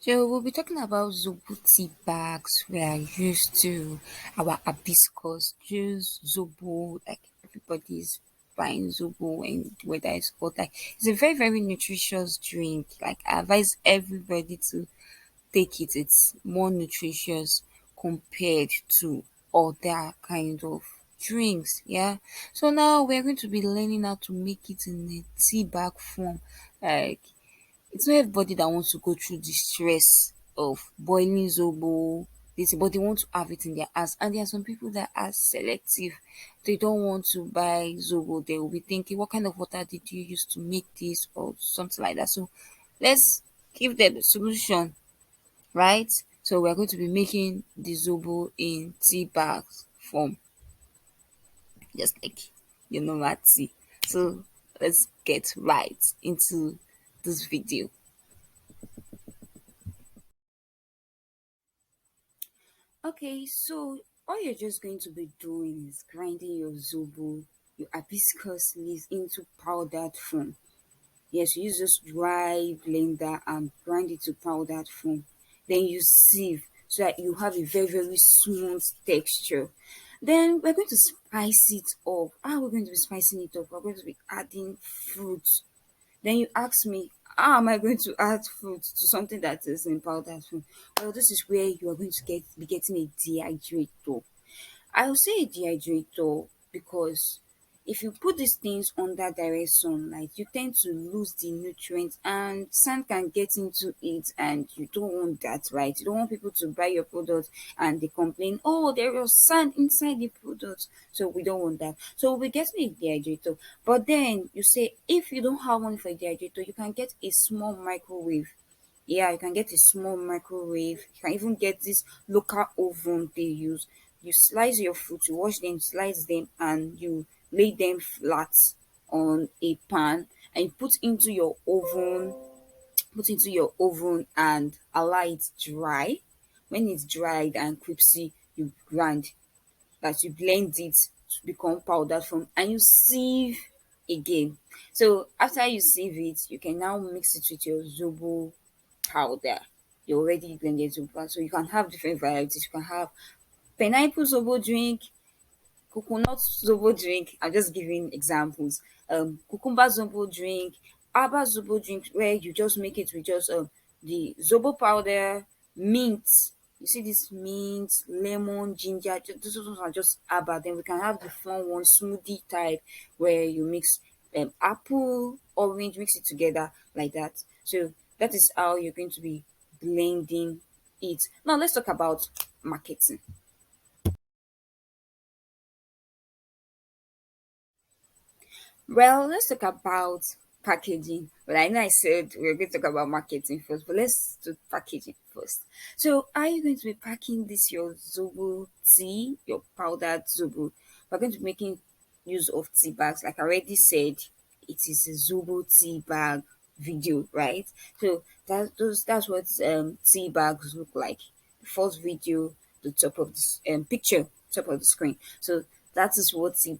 So we'll be talking about Zobo tea bags we are used to, our hibiscus juice, Zobo, like everybody's buying Zobo and whether it's hot. Like it's a very, very nutritious drink. Like I advise everybody to take it. It's more nutritious compared to other kind of drinks. Yeah. So now we're going to be learning how to make it in a tea bag form. Like it's not everybody that wants to go through the stress of boiling zobo, this, but they want to have it in their house. And there are some people that are selective. They don't want to buy zobo. They will be thinking, what kind of water did you use to make this or something like that. So let's give them the solution, right? So we're going to be making the zobo in tea bags form, just like your normal tea. So let's get right into this video. Okay, so all you're just going to be doing is grinding your zobo, your hibiscus leaves into powdered form. Yes, you use this dry blender and grind it to powdered form. Then you sieve so that you have a very, very smooth texture. Then we're going to spice it up. How we're going to be spicing it up? We're going to be adding fruit. Then you ask me, how am I going to add fruit to something that is in powdered form? Well, this is where you are going to be getting a dehydrator. I'll say a dehydrator because if you put these things under direct sunlight, you tend to lose the nutrients and sand can get into it and you don't want that, right? You don't want people to buy your product and they complain, oh, there was sand inside the product. So we don't want that. So we'll be getting a dehydrator. But then you say if you don't have one for a dehydrator, you can get a small microwave. Yeah, you can get a small microwave. You can even get this local oven they use. You slice your fruit, you wash them, slice them, and you lay them flat on a pan and you put into your oven and allow it dry. When it's dried and crispy, you grind that, you blend it to become powder form and you sieve again. So after you sieve it, you can now mix it with your zobo powder. You already blended zobo, so you can have different varieties. You can have pineapple zobo drink, coconut zobo drink. I'm just giving examples. Cucumber zobo drink, aba zobo drink, where you just make it with just the zobo powder, mint. You see this mint, lemon, ginger. Those ones are just aba. Then we can have the fun one, smoothie type, where you mix apple, orange, mix it together like that. So that is how you're going to be blending it. Now let's talk about marketing. Well, let's talk about packaging. Well, I know I said we are going to talk about marketing first, but let's do packaging first. So, are you going to be packing this your Zobo tea, your powdered Zobo? We're going to be making use of tea bags. Like I already said, it is a Zobo tea bag video, right? So that's what tea bags look like. The first video, the top of this picture, top of the screen. So that is what tea